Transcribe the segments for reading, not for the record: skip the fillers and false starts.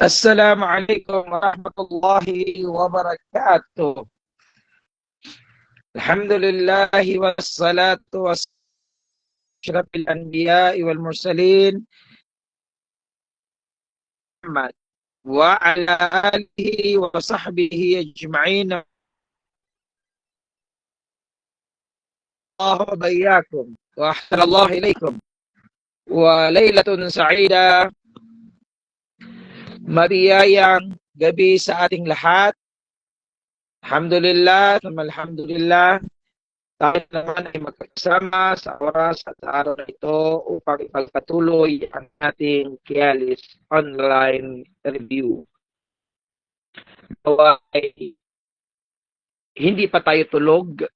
السلام عليكم ورحمة الله وبركاته. الحمد لله والصلاة والسلام على أشرف الأنبياء والمرسلين محمد وعلى آله وصحبه أجمعين. الله وبياكم وأحسن الله إليكم وليلة سعيدة, mabiyayang gabi sa ating lahat. Alhamdulillah, alhamdulillah, tayo naman ay magkasama sa oras at araw na ito upang ipagpatuloy ang ating Kialis online review. So, hindi pa tayo tulog.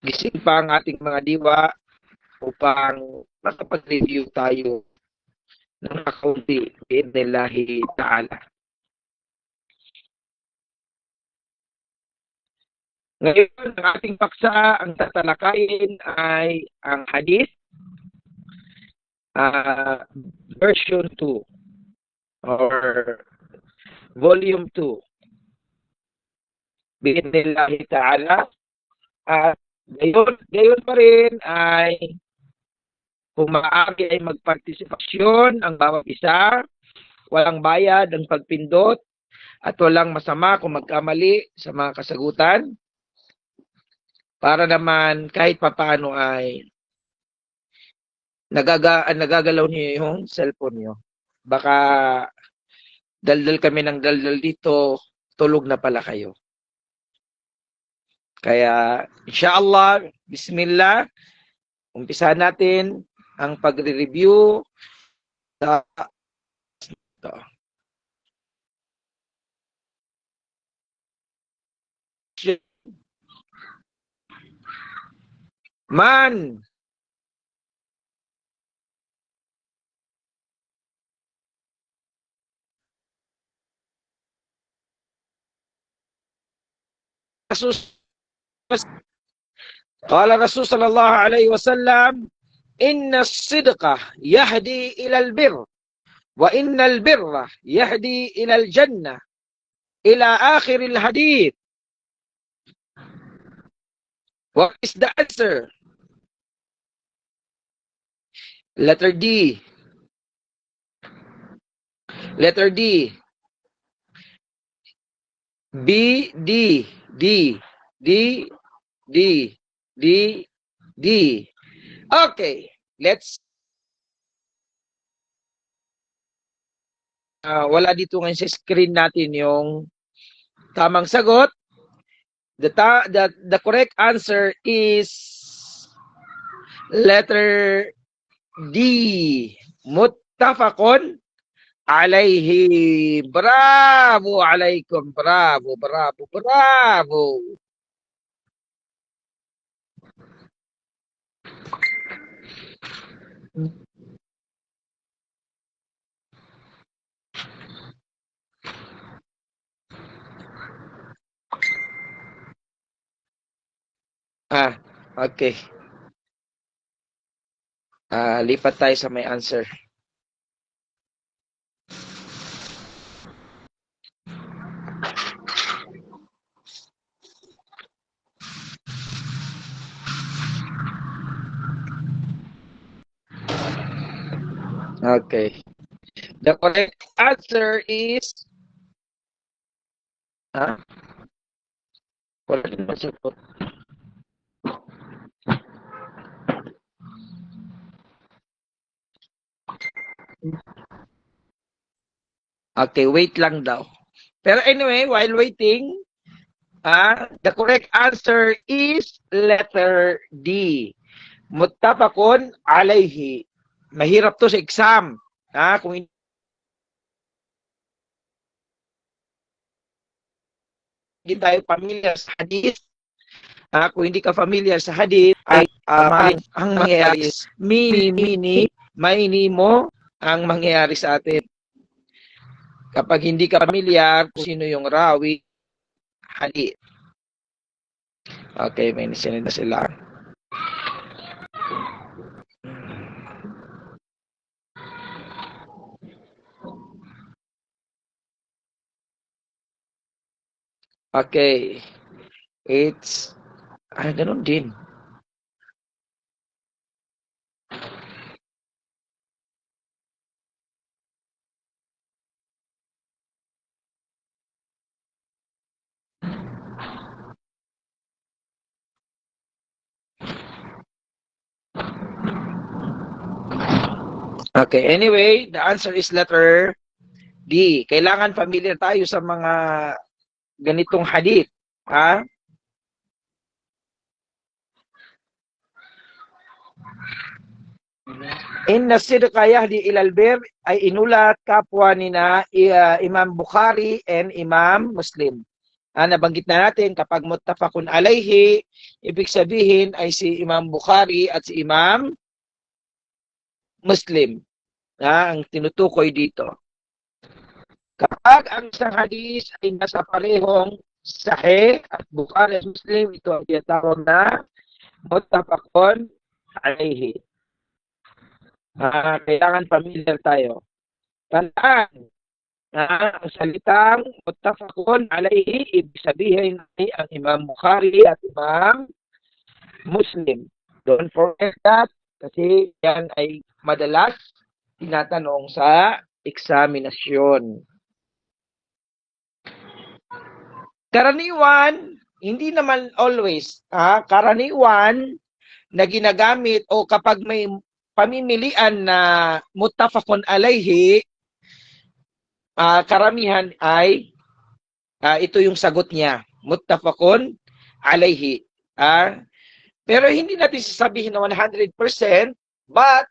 Gising pa ang ating mga diwa upang makapag-review tayo ng kaunti bi'idhnillahi ta'ala. Ngayon, ang ating paksa, ang tatalakayin ay ang hadith version 2 or volume 2 bi'idhnillahi ta'ala. At gayon pa rin ay kung maaari ay magpartisipasyon ang bawat isa, walang bayad ang pagpindot at walang masama kung magkamali sa mga kasagutan, para naman kahit papaano ay nagagalaw niyo yung cellphone niyo. Baka daldal kami ng daldal dito, tulog na pala kayo. Kaya inshallah, bismillah, umpisa natin ang pagre-review sa ito. Man قال الرسول صلى الله عليه وسلم إن الصدق يهدي إلى البر وإن البر يهدي إلى الجنة إلى آخر الحديث. What is the answer? Letter D. Letter D. B, D, D, D, D, D, D. Okay, let's wala dito ngayon sa screen natin yung tamang sagot. The correct answer is letter D. Muttafaqun alayhi. Bravo alaikum. Bravo, bravo, bravo. Okay. Lipat tayo sa may answer. Okay. The correct answer is wala din masagot. Okay, wait lang daw. Pero anyway, while waiting, the correct answer is letter D. Muttafaqun alayhi. Mahirap to sa exam. Kung hindi tayo familiar sa hadith, kung hindi ka familiar sa hadith, ay ang mangyayari is maini mo ang mangyayari sa atin. Kapag hindi ka familiar kung sino yung rawi hadith. Okay, may nasinid na sila. Okay. It's, ganun din. Okay, anyway, the answer is letter D. Kailangan familiar tayo sa mga ganitong hadith. Ha? Inna sidqa yahdi ilal bir ay inulat kapwa ni na Imam Bukhari and Imam Muslim. Nabanggit na natin kapag muttafaqun alayhi, ibig sabihin ay si Imam Bukhari at si Imam Muslim. Ang tinutukoy dito. Kapag ang isang hadis ay nasa parehong Sahih at Bukhari at Muslim, ito ang tinatawag na muttafaqun alayhi. Kailangan familiar tayo. Tandaan, ang salitang muttafaqun alayhi, ibig sabihin ay ang Imam Bukhari at Imam Muslim. Don't forget that kasi yan ay madalas tinatanong sa eksaminasyon. Karaniwan, hindi naman always, karaniwan na ginagamit o kapag may pamimilian na muttafaqun alayhi, karamihan ay ito yung sagot niya, muttafaqun alayhi. Pero hindi natin sasabihin na 100%, but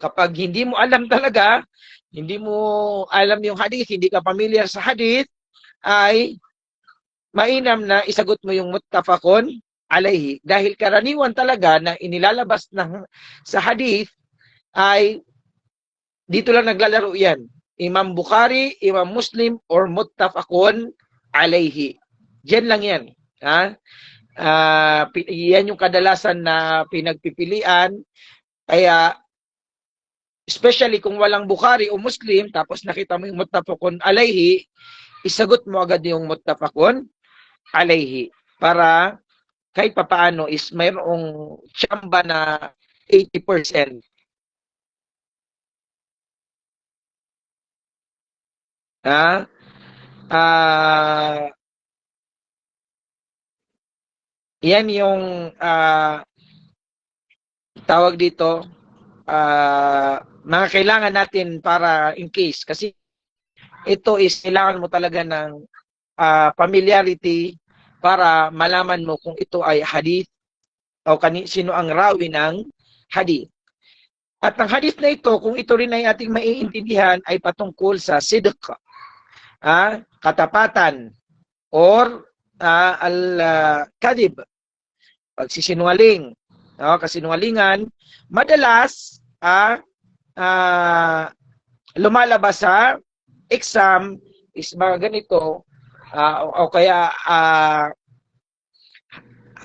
kapag hindi mo alam talaga, hindi mo alam yung hadith, hindi ka familiar sa hadith, ay mainam na isagot mo yung muttafaqun alayhi. Dahil karaniwan talaga na inilalabas sa hadith ay dito lang naglalaro yan. Imam Bukhari, Imam Muslim, or muttafaqun alayhi. Diyan lang yan. Yan yung kadalasan na pinagpipilian. Kaya, especially kung walang Bukhari o Muslim, tapos nakita mo yung muttafaqun alayhi, isagot mo agad yung muttafaqun alayhi. Para kahit papaano is mayroong tsamba na 80%. Yan yung tawag dito, mga kailangan natin para in case. Kasi ito is kailangan mo talaga ng familiarity para malaman mo kung ito ay hadith o sino ang rawi ng hadith. At ang hadith na ito, kung ito rin ay ating maiintindihan, ay patungkol sa sidq, katapatan, or al-kadib, pagsisinungaling, kasinungalingan, madalas lumalabas sa exam is mga ganito, o kaya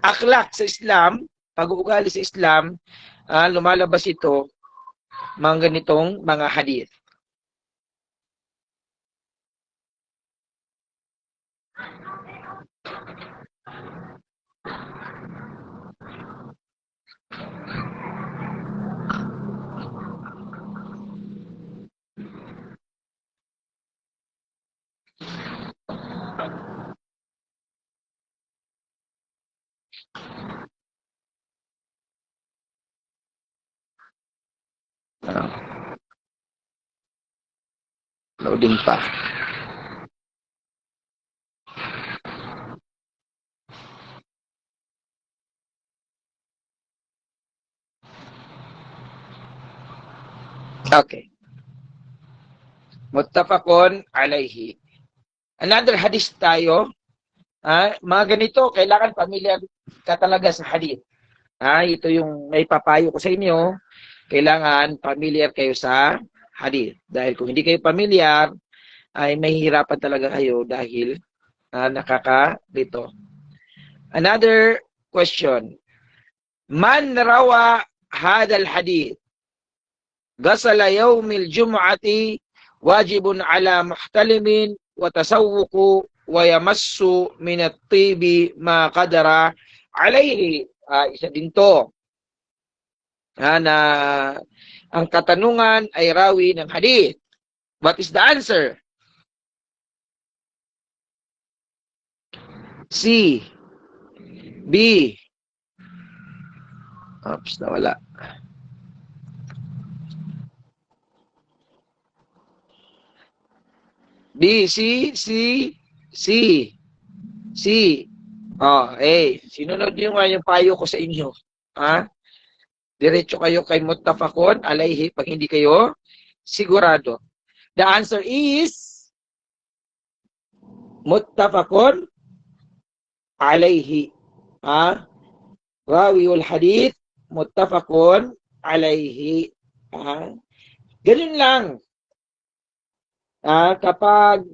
akhlak sa Islam, pag-uugali sa Islam, lumalabas ito, mga ganitong mga hadith. Loading pa. Okay. Muttafaqun alayhi. Another hadith tayo. Mga ganito, kailangan familiar ka talaga sa hadith. Ito yung may papayo ko sa inyo. Kailangan familiar kayo sa hadith. Dahil kung hindi kayo familiar, ay mahihirapan talaga kayo dahil nakakalito. Another question. Man rawa hadal hadith? Gasala yawmil jum'ati wajibun ala muhtalimin wa tasawwuku wa yamassu min at-tibi ma qadara alayhi. Isa din to. Na ang katanungan ay rawi ng hadith. What is the answer? C. B. Oops, nawala. B, C, C, C, C. Sinunod nyo nga yung payo ko sa inyo. Diretso kayo kay muttafaqun alayhi pag hindi kayo sigurado. The answer is muttafaqun alayhi. Rawiul hadith muttafaqun alayhi. Ganun lang. Kapag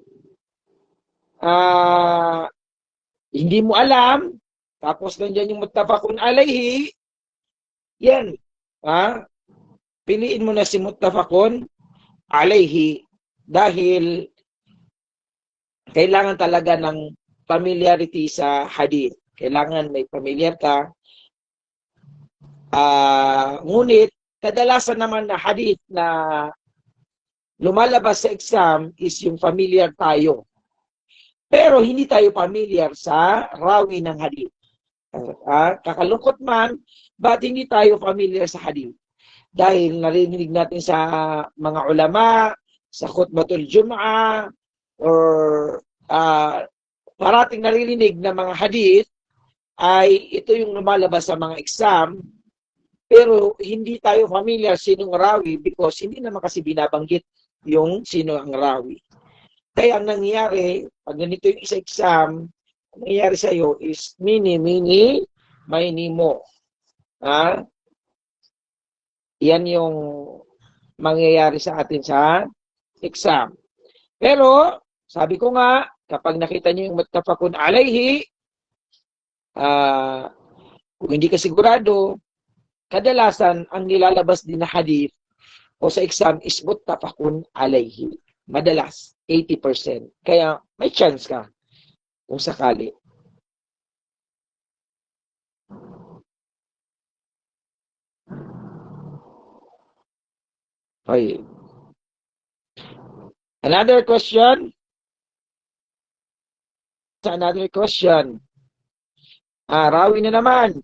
hindi mo alam, tapos nandiyan yung muttafaqun alayhi, yan. Piliin mo na si muttafaqun alayhi dahil kailangan talaga ng familiarity sa hadith. Kailangan may familiar ka. Ngunit, kadalasan naman na hadith na lumalabas sa exam is yung familiar tayo. Pero hindi tayo familiar sa rawi ng hadith. Kakalungkot man, ba't hindi tayo familiar sa hadith? Dahil narinig natin sa mga ulama, sa khutbatul Jum'ah, or parating narinig na mga hadith, ay ito yung lumalabas sa mga exam, pero hindi tayo familiar sinong rawi because hindi naman kasi binabanggit yung sino ang rawi. Kaya ang nangyayari, pag ganito yung isa exam, ang nangyayari sa'yo is mini, mo. Yan yung mangyayari sa atin sa exam. Pero, sabi ko nga, kapag nakita niyo yung muttafaqun alayhi, kung hindi ka sigurado, kadalasan ang nilalabas din na hadith o sa exam is muttafaqun alayhi. Madalas, 80%. Kaya may chance ka kung sakali. Okay. Another question? Rawi na naman.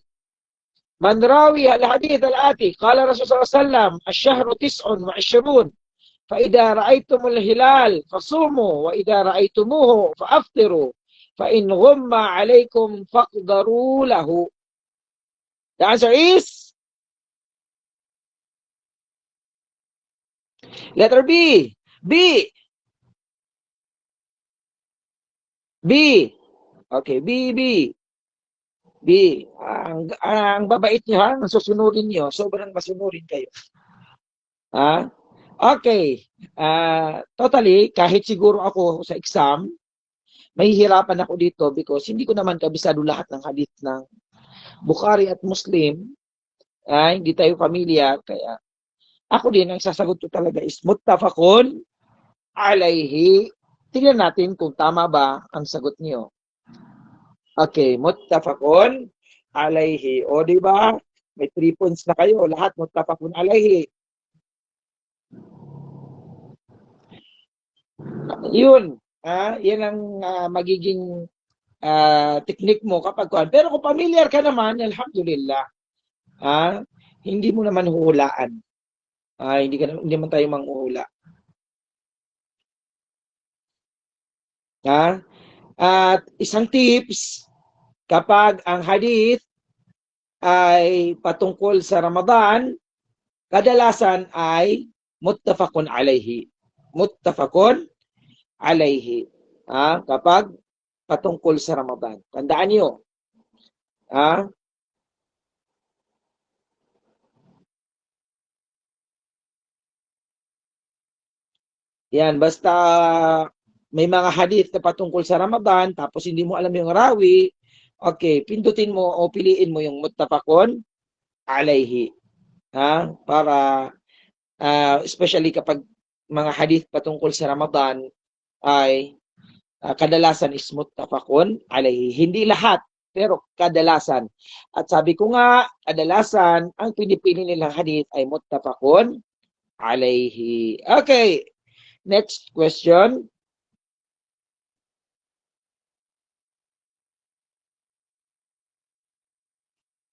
Man rawi al-hadith al-ati, qala Rasulullah sallallahu alaihi wasallam, ash-shahru 29. فإذا رأيتم الهلال فصوموا وإذا رأيتموه فأفطروا فإن غم عليكم فاقدروا له. The answer is letter B. B. Okay, B. Ang babait niyo ha, susunurin niyo, sobrang masunurin kayo. Okay. Totally, kahit siguro ako sa exam, mahihirapan ako dito because hindi ko naman kabisado lahat ng hadith ng Bukhari at Muslim. Hindi tayo familiar. Kaya ako din, ang sasagot ko talaga is muttafaqun alayhi. Tingnan natin kung tama ba ang sagot niyo. Okay, muttafaqun alayhi. O, di ba? May 3 points na kayo. Lahat muttafaqun alayhi. Yun. Yan ang magiging technique mo kapag kuhan. Pero kung familiar ka naman, alhamdulillah. Hindi mo naman huhulaan. Hindi man tayo manghuhula. At isang tips, kapag ang hadith ay patungkol sa Ramadan, kadalasan ay muttafaqun alayhi. Muttafaqun alayhi. Kapag patungkol sa Ramadan. Tandaan niyo. Yan, basta may mga hadith na patungkol sa Ramadan, tapos hindi mo alam yung rawi, okay, pindutin mo o piliin mo yung muttafaqun alayhi. Para, especially kapag mga hadith patungkol sa Ramadan ay kadalasan is muttafaqun alayhi. Hindi lahat, pero kadalasan. At sabi ko nga, kadalasan, ang pinipili nilang hadith ay muttafaqun alayhi. Okay, next question.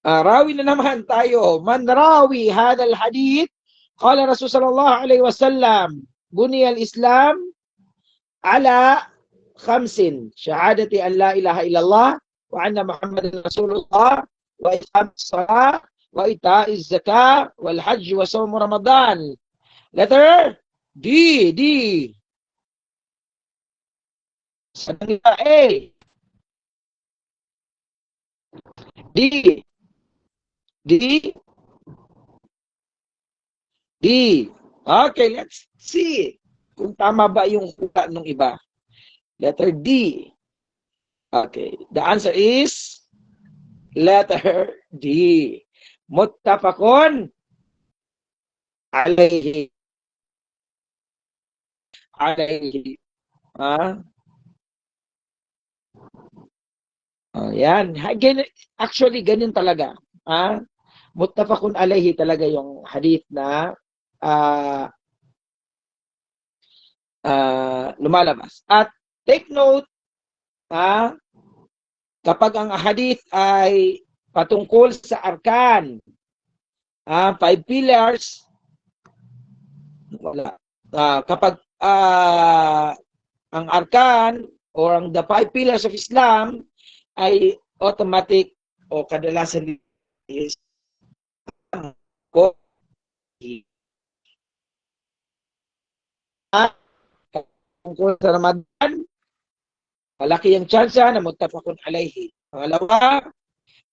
Rawi na naman tayo. Man rawi hadal hadith, qala Rasul sallallahu alaihi wasallam, buniyal Islam ala khamsin, syahadati an la ilaha illallah wa anna Muhammadan Rasulullah wa iqamis salah wa ita'iz zakah wal hajj wa shaum Ramadan. Letter D. Sanang A. D. Okay, let's see kung tama ba yung hula ng iba. Letter D. Okay, the answer is letter D. Muttafaqun alayhi. Yan. Actually, ganyan talaga. Muttafaqun alayhi talaga yung hadith na lumalabas. At take note, kapag ang hadith ay patungkol sa arkan, 5 pillars, wala. Kapag ang arkan or ang the 5 pillars of Islam ay automatic o kadalasan is tungkol sa Ramadan, malaki ang tsansa na muttafaqun alayhi. Pangalawa,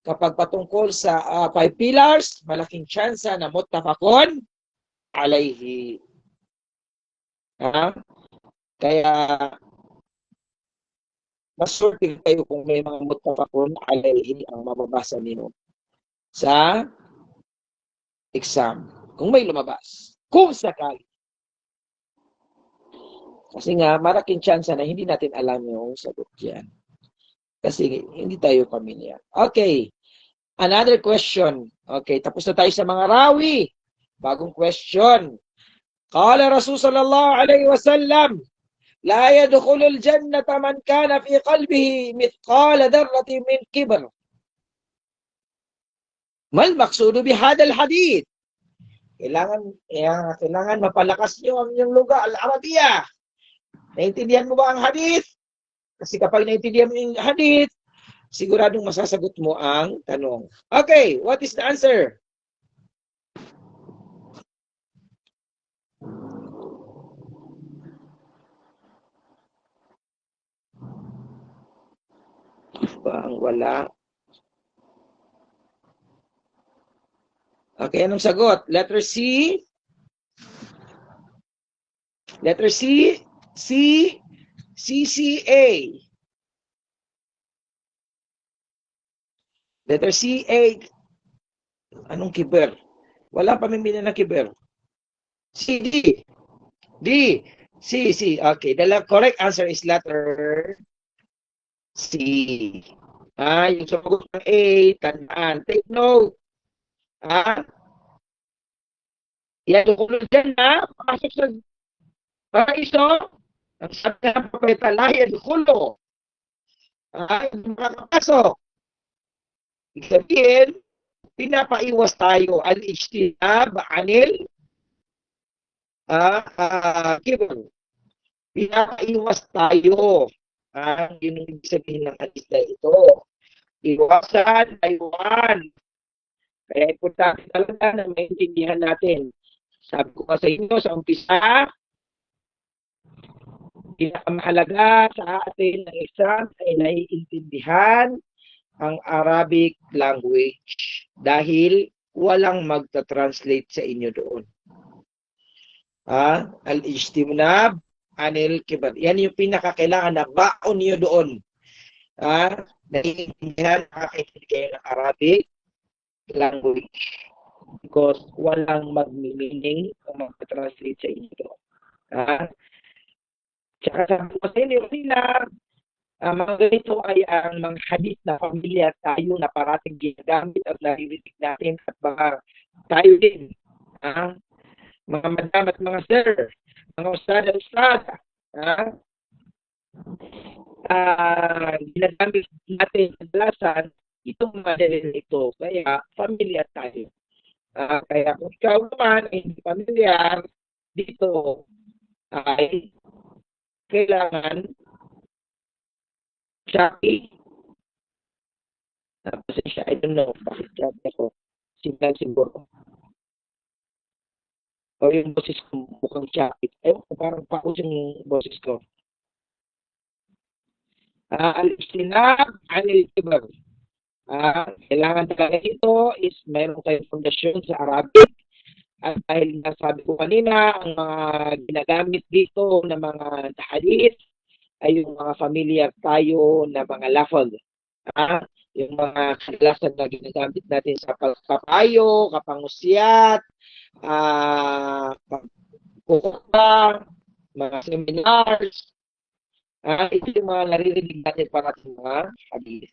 kapag patungkol sa 5 pillars, malaking tsansa na muttafaqun alayhi. Kaya masurti kayo kung may mga muttafaqun alayhi ang mababasa niyo sa exam. Kung may lumabas. Kung sakali. Kasi nga, malaking tsansa na hindi natin alam yung sagot yan. Kasi hindi tayo pamilyar. Okay. Another question. Okay, tapos na tayo sa mga rawi. Bagong question. Qala Rasul sallallahu alaihi wasallam, la yadkhulul jannata man kana fi qalbihi mithqala dharratin min kibr. Mal maqsudu bi hadal hadith? Kailangan mapalakas niyo ang inyong luga al-Arabiyah. Naintindihan mo ba ang hadith? Kasi kapag naintindihan mo yung hadith, siguradong masasagot mo ang tanong. Okay, what is the answer? Bang wala. Okay, anong sagot? Letter C. Letter C. CCA. Letter CA. Anong kiber? Wala pamimili ng kiber. CD. D. C. Okay, the correct answer is letter C. Yung sagot ng A, tandaan. Take note. Yan, tukulong dyan na. Pasok sa paraiso. Ang sabi ng propeta, layan kulo. Makakapasok. Ibig sabihin, pinapaiwas tayo al-ijtinab anil kibr. Pinapaiwas tayo. Yun ang ibig sabihin ng hadith na ito. Iwasan, iwan. Kaya importante talaga na maintindihan natin. Sabi ko sa inyo sa umpisa, pinakamahalaga sa atin ng exam ay naiintindihan ang Arabic language dahil walang magta-translate sa inyo doon. Al-ijtinab anil kibr. Yan yung pinakakailangan na baon niyo doon. Naiintindihan, nakakaintindi kayo ng Arabic language because walang mag-meaning o mag-translate sa inyo doon. Tsaka sabi ko sa inyo, Mga ganito ay ang mga hadith na pamilya tayo na parating ginagamit at naririnig natin at baka tayo din, ah, mga madam at mga sir, mga ustada, ginagamit natin kadalasan itong mga ito. Kaya pamilya tayo. Kaya kung ikaw naman ay hindi pamilyar dito ay kailangan Shopee. Pasensya, I don't know bakit Shopee ako. Signal siguro. O yung boses ko mukhang Shopee. Ewan ko, parang paus yung boses ko. Al-istinab anil kibar. Kailangan talaga ito is mayroon kayong fondasyon sa Arabic. At dahil nasabi ko kanina, ang mga ginagamit dito na mga hadith ay yung mga familiar tayo na mga lafaz. Yung mga kadalasan na ginagamit natin sa pagpapayo, kapangusyat, pagkukuta, mga seminars. Ito yung mga naririnig natin para sa mga hadith.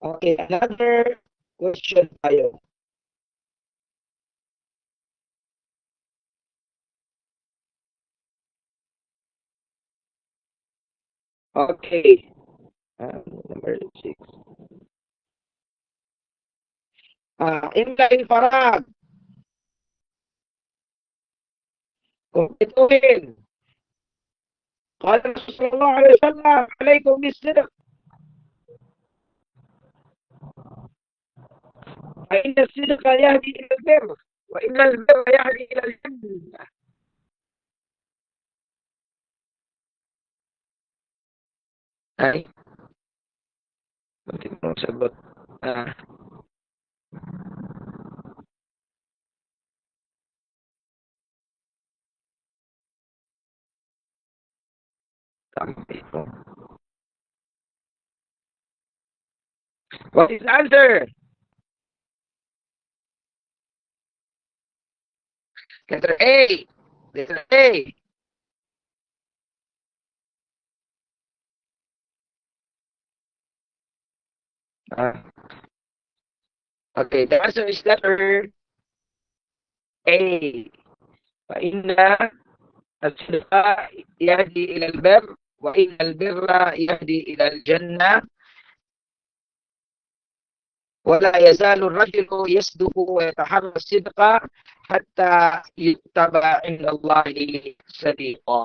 Okay, another question tayo. Okay. Number 6. Imla Farag. Kumpituhin. قال الرسول صلى الله عليه وسلم عليكم بالصدق فإن الصدق يهدي إلى البر وإن البر يهدي إلى الجنة. Ay, hindi mo sagot. Tama ito. What is the answer? Letter A. Letter A. Okay, the answer is letter A. فإن الصدق يهدي إلى البر وإن البر يهدي إلى الجنة ولا يزال الرجل يصدق ويتحرى الصدق حتى يكتب عند الله صديقا.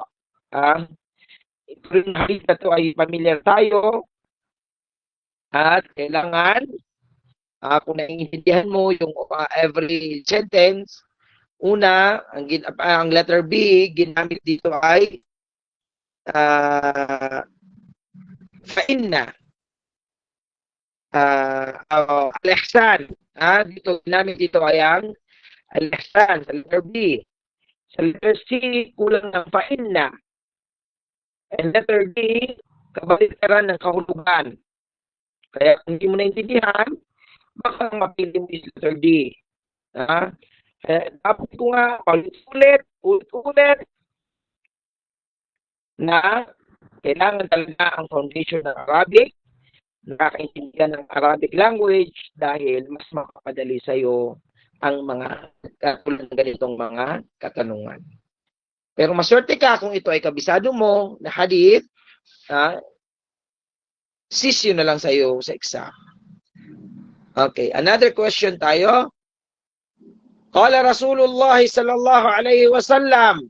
Ito rin hadith na ito ay familiar tayo at kailangan kung naiintindihan mo yung every sentence, una, ang letter B, ginamit dito ay fa'inna. Al-ihsan. Dito, ginamit dito ay ang al-ihsan sa letter B. Sa letter C, kulang ng fa'inna. And letter D, kabalitaran ng kahulugan. Kaya kung hindi mo naintindihan, baka mapili mo is letter D. Dapat ko nga ulit na kailangan talaga ang foundation ng Arabic, nakakaintindihan ng Arabic language dahil mas makapadali sa iyo ang mga katulad ng ganitong mga katanungan. Pero maswerte ka kung ito ay kabisado mo na hadith, sisyo na lang sa iyo sa exam. Okay, another question tayo. Qala Rasulullah sallallahu alaihi wasallam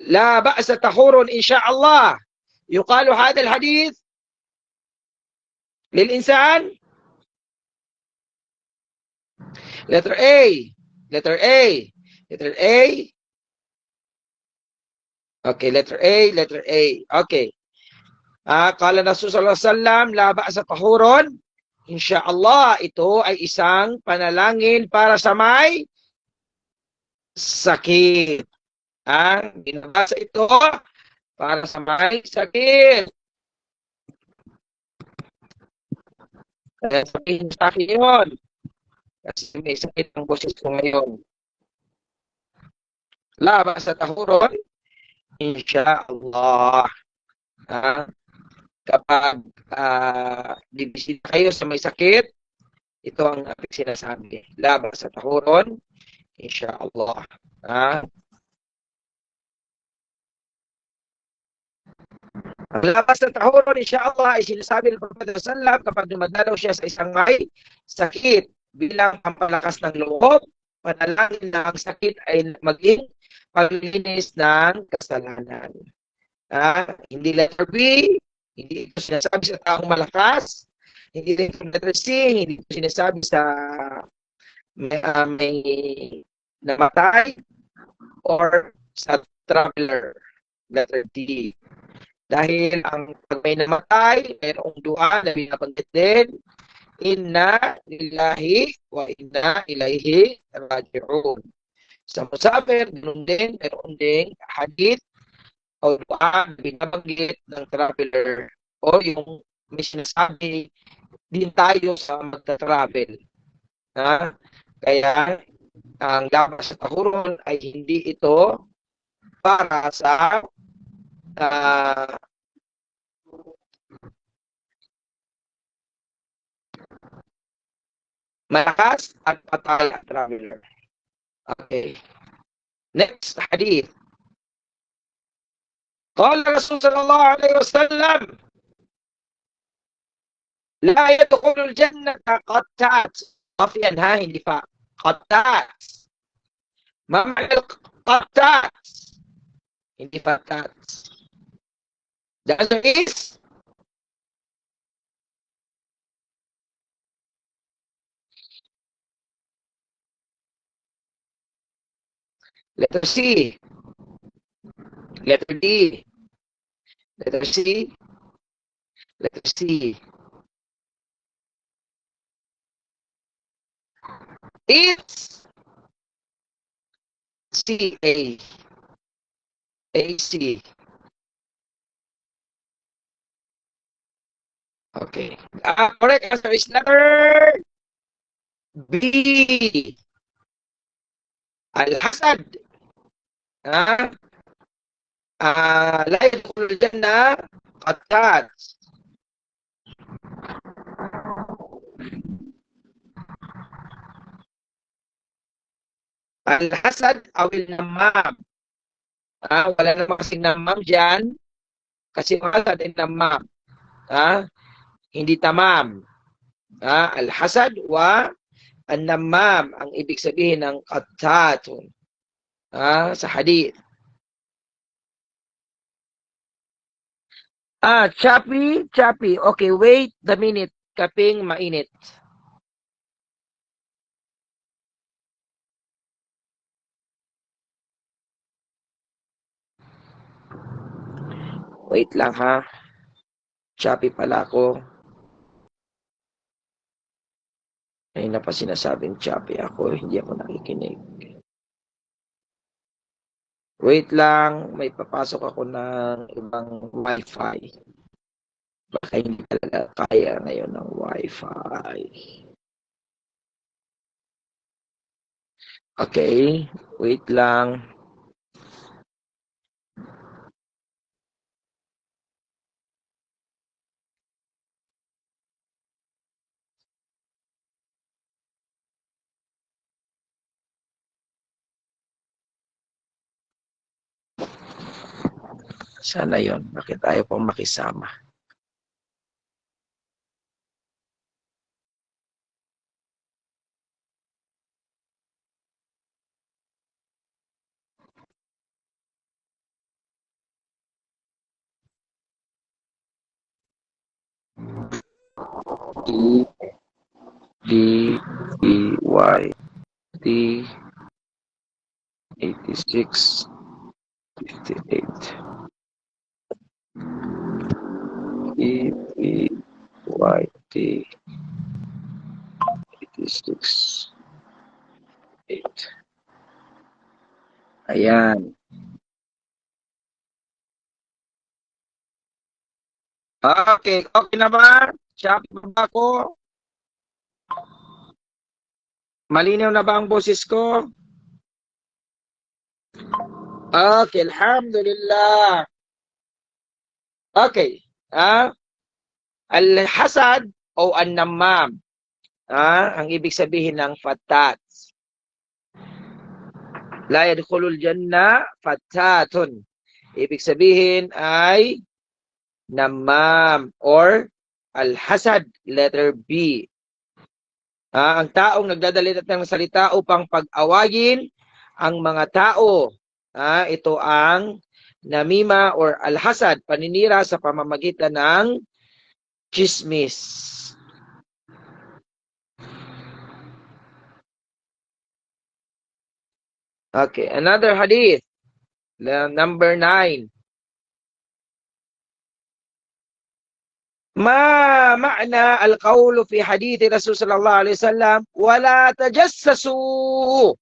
لا بأس طهور إن شاء الله. يقال هذا الحديث للإنسان. letter A. Letter A. Letter A. Okay, letter A. Letter A. Okay. Qala Rasul sallallahu alaihi wasallam la ba'sa tahurun. Insyaallah, ito ay isang panalangin para sa may sakit. Binabasa ito para sa may sakit. Kaya sabihin sa akin yun. Kasi may sakit ang boses ko ngayon. Laba sa tahuron, insyaallah. kapag bibisita kayo sa may sakit, ito ang ating sinasabi. Labas sa tahuron, insyaAllah. Ang labas ng tahuron, insyaAllah, ay sinasabi ng Prophet Sallam kapag dumadalaw siya sa isang may sakit bilang pampalakas ng loob, panalangin na ang sakit ay maging paglinis ng kasalanan. Hindi letter B, hindi ito sinasabi sa taong malakas, hindi rin letter C, hindi ito sinasabi sa may namatay or sa traveler. Letter D. Dahil ang pag may namatay, mayroong dua na binabanggit din, inna lillahi wa inna ilaihi raji'un. Sa musafir, ganun din, mayroon din hadith o dua na binabanggit ng traveler o yung may sinasabi din tayo sa magta-travel. Kaya ang labas sa tahuron ay hindi ito para sa malakas at patay at traveler. Okay. Next hadith. قال الرسول صلى الله عليه وسلم لا يدخل الجنة قتات. قفيا hindi pa. قتات. ما معنى القتات؟ hindi pa tat. The answer is letter C, letter D, letter C, letter C. It's C, A. A, C. Okay. Correct answer is letter B. Al-Hasad. لا يدخل الجنة قتات. Al-Hasad awil namam. Wala naman kasing namam dyan. Kasi al-Hasad ay namam. Hindi tamam. Al-Hasad wa an-namam ang ibig sabihin ng qattatun. Sa hadith. Choppy. Okay, wait the minute. Kaping mainit. Wait lang ha. Choppy pala ako. Ay na pa sinasabing choppy ako. Hindi ako nakikinig. Wait lang. May papasok ako ng ibang wifi. Baka hindi talaga kaya ngayon ng wifi. Okay. Wait lang. Sana yon. Bakit ayaw pong makisama? E D E Y T 86 58 E D Y T 86 8. Ayan. Okay. Okay na ba? Choppy ba ako? Malinaw na ba ang boses ko? Okay, alhamdulillah. Okay. Al-hasad o an-namam. Ang ibig sabihin ng fattats. La yadkhulul janna fattatun. Ibig sabihin ay namam or al-hasad, letter B. Ang taong nagdadalita ng salita upang pag-awagin ang mga tao. Ito ang namima or al-hasad, paninira sa pamamagitan ng chismis. Okay, another hadith, number 9. ما معنى القول في حديث رسول صلى الله عليه وسلم ولا تجسسوا؟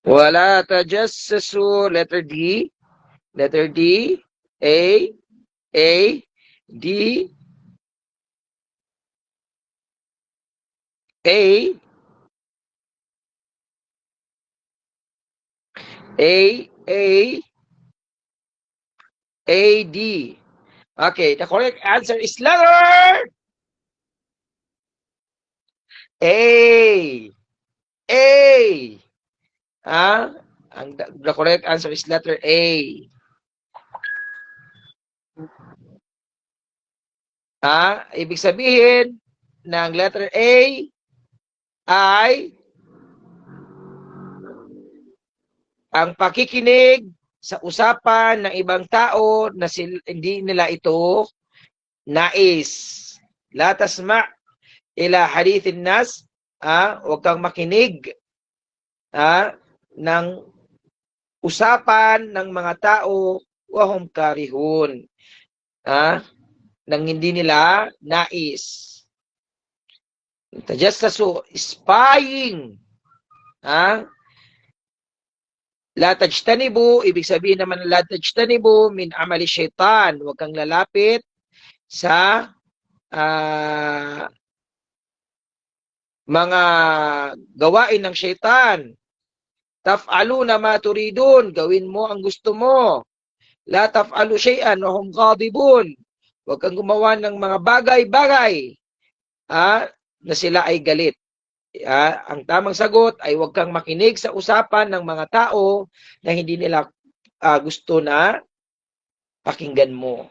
ولا تجسسوا, letter D, letter D, A, D, A, D. Okay, the correct answer is letter A. The correct answer is letter A. Ibig sabihin ng letter A ay ang pakikinig sa usapan ng ibang tao na hindi nila ito nais. La tasma' ila hadithin nas, huwag kang makinig ng usapan ng mga tao wahum karihun, nang hindi nila nais. Tajassasu, spying. La tajtanibu, ibig sabihin naman la tajtanibu min amali syaitan. Huwag kang lalapit sa mga gawain ng syaitan. Taf'aluna ma turidun, gawin mo ang gusto mo. La taf'alu syai'an wa hum ghadibun. Huwag kang gumawa ng mga bagay-bagay na sila ay galit. Ang tamang sagot ay huwag kang makinig sa usapan ng mga tao na hindi nila gusto na pakinggan mo.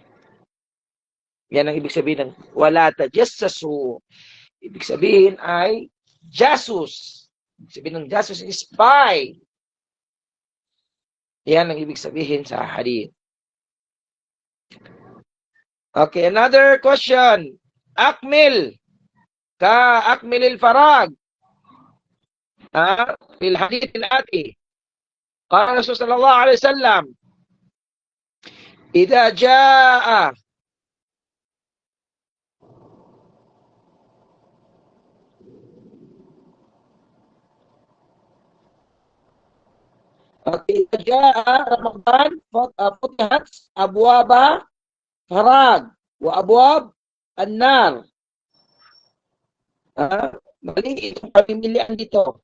Yan ang ibig sabihin ng wala tajassasu. Ibig sabihin ay jasus. Ibig sabihin ng jasus is spy. Yan ang ibig sabihin sa hadith. Okay, another question. Akmil. Akmil al-farag. في الحديث الآتي قال الرسول صلى الله عليه وسلم إذا جاء رمضان فتحت أبواب فراغ وأبواب النار. Mali itong pamimilian dito.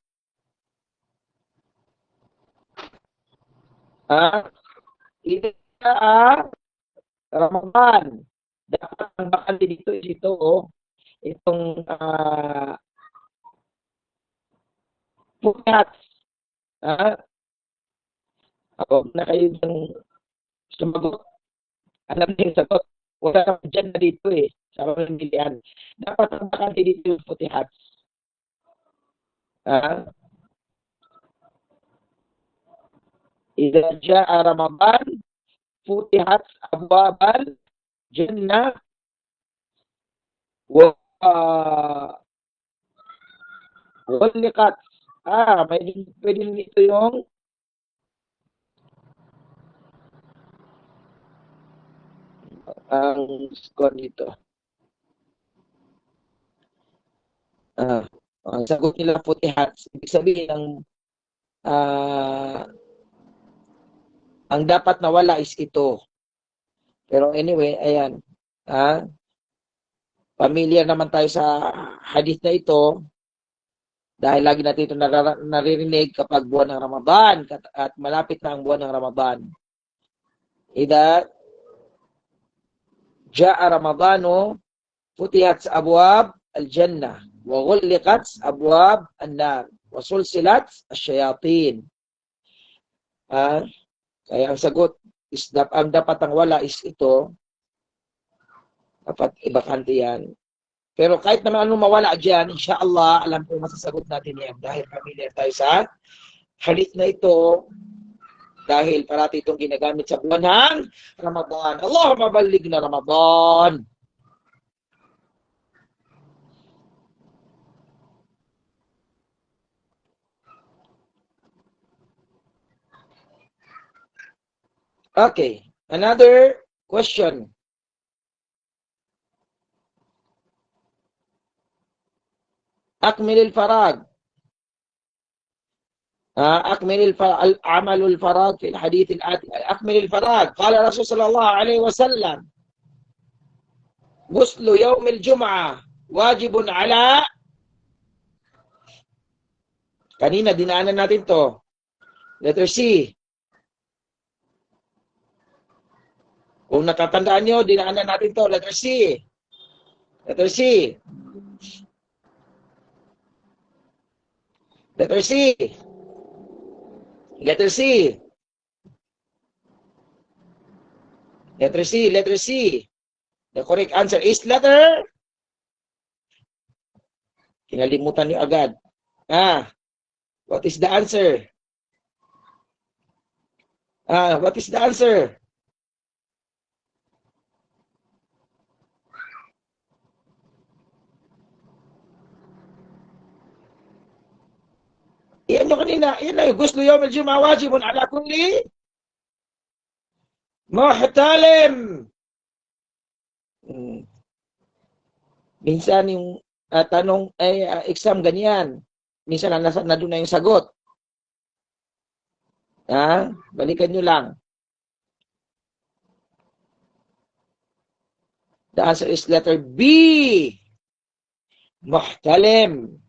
Ito Ramadan. Dapat ang bakal dito is ito, itong pukat. Ako na kayo ng sumagot. Alam niyo yung sagot. Wala kang dyan na dito sa pamimilian. Dapat ang bakal dito yung putihat. إذا جاء رمضان فتحت أبواب الجنة وغلقت. Pwede ito yung ang score nito. Ang sagot nila putihat. Ibig sabihin ang dapat nawala is ito. Pero anyway, ayan. Familiar naman tayo sa hadith na ito dahil lagi natin ito naririnig kapag buwan ng Ramadan at malapit na ang buwan ng Ramadan. Ida jaa Ramadano futihat abwab al-jannah wa ghulliqat abwab an-nar wa sulsilat asy-syayatin. Kaya ang sagot is ang dapat ang wala is ito. Dapat ibakante yan. Pero kahit naman anong mawala dyan, insyaAllah, alam ko masasagot natin yan dahil familiar tayo sa hadith na ito dahil parati itong ginagamit sa buwan ng Ramadan. Allahumma balig na Ramadan. Okay, another question. أكمل الفراغ أكمل عمل الفراغ في الحديث الآتي. أكمل الفراغ قال الرسول صلى الله عليه وسلم غسل يوم الجمعة واجب على kanina dinaanan natin to. Letter C. Kung natatandaan nyo, dinaanan natin to. Letter C. Letter C. Letter C. Letter C. Letter C. Letter C. The correct answer is letter. Kinalimutan niyo agad. What is the answer? What is the answer? Yan yung kanina. Yan lang. Gusto yawm al-jum'a wajibun ala kulli muhtalim. Minsan yung tanong exam ganyan. Minsan na doon na yung sagot. Balikan nyo lang. The answer is letter B. Muhtalim.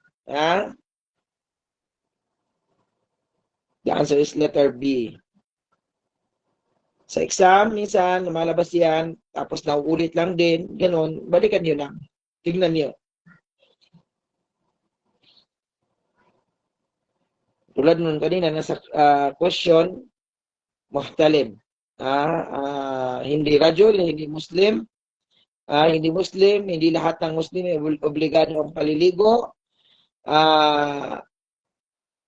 The answer is letter B. Sa exam, minsan, lumalabas yan, tapos nauulit lang din, ganun, balikan nyo lang. Tignan nyo. Tulad nun kanina, nasa question, muhtalim. Hindi rajul, hindi Muslim. Hindi Muslim, hindi lahat ng Muslim ay obligado ang paliligo.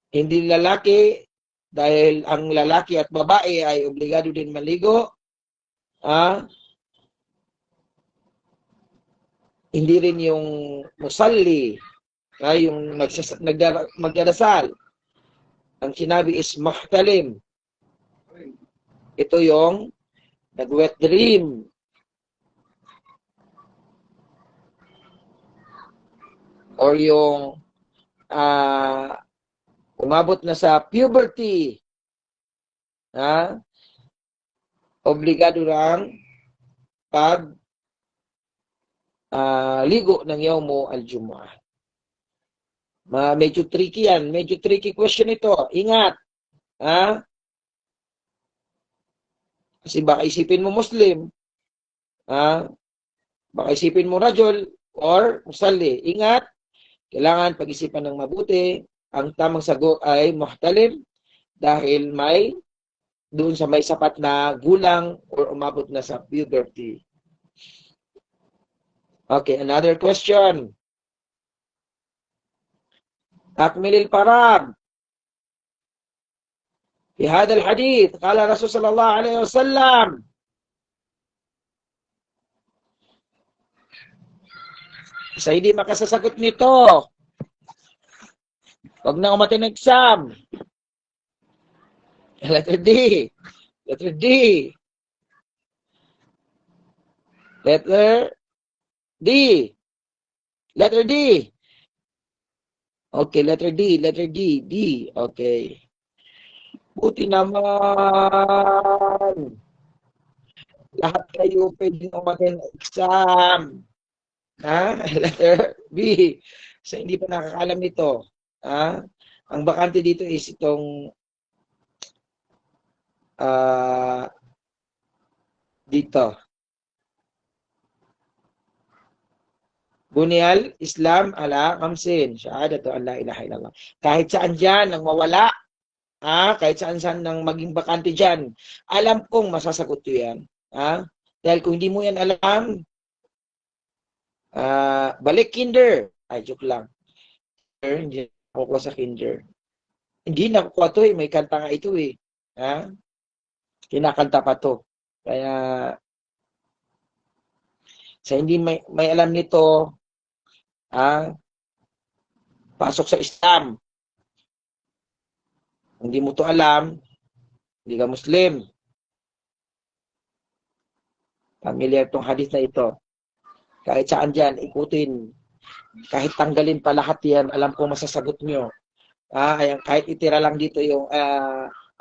Hindi lalaki, dahil ang lalaki at babae ay obligado din maligo. Hindi rin yung musalli, yung magdarasal. Ang sinabi is muhtalim. Ito yung nag-wet dream. Or yung umabot na sa puberty. Obligado lang pag ligo ng yawmo al-jumu'ah. Medyo tricky yan. Medyo tricky question ito. Ingat. Kasi baka isipin mo Muslim. Baka isipin mo rajul or musalli. Ingat. Kailangan pag-isipan ng mabuti. Ang tamang sagot ay muhtalim dahil may doon sa may sapat na gulang or umabot na sa puberty. Okay, another question. أكمل الفراغ في هذا الحديث قال الرسول صلى الله عليه وسلم sa hindi makasasagot nito, wag na umatin ng exam. Letter D. Letter D. Letter D. Letter D. Okay, letter D. Letter D. D. Okay. Buti naman. Lahat kayo pwedeng umattend ng exam. Ha? Letter B. So, hindi pa nakakaalam nito. Ha? Ang bakante dito is itong dito. Bunyal Islam ala kamsin. Syahadatu an la ilaha illallah. Kahit saan dyan nang mawala, kahit saan nang maging bakante dyan, alam kong masasagot ko yan. Dahil kung hindi mo yan alam, balik kinder. Ay, joke lang. Hindi nakukuha sa kinder. Hindi nakukuha to eh. May kanta nga ito eh. Kinakanta pa to. Kaya, sa hindi may alam nito, pasok sa Islam. Hindi mo to alam, hindi ka Muslim. Familiar tong hadith na ito. Kahit saan dyan, ikutin. Kahit tanggalin pa lahat yan, alam ko masasagot nyo. Kahit itira lang dito yung,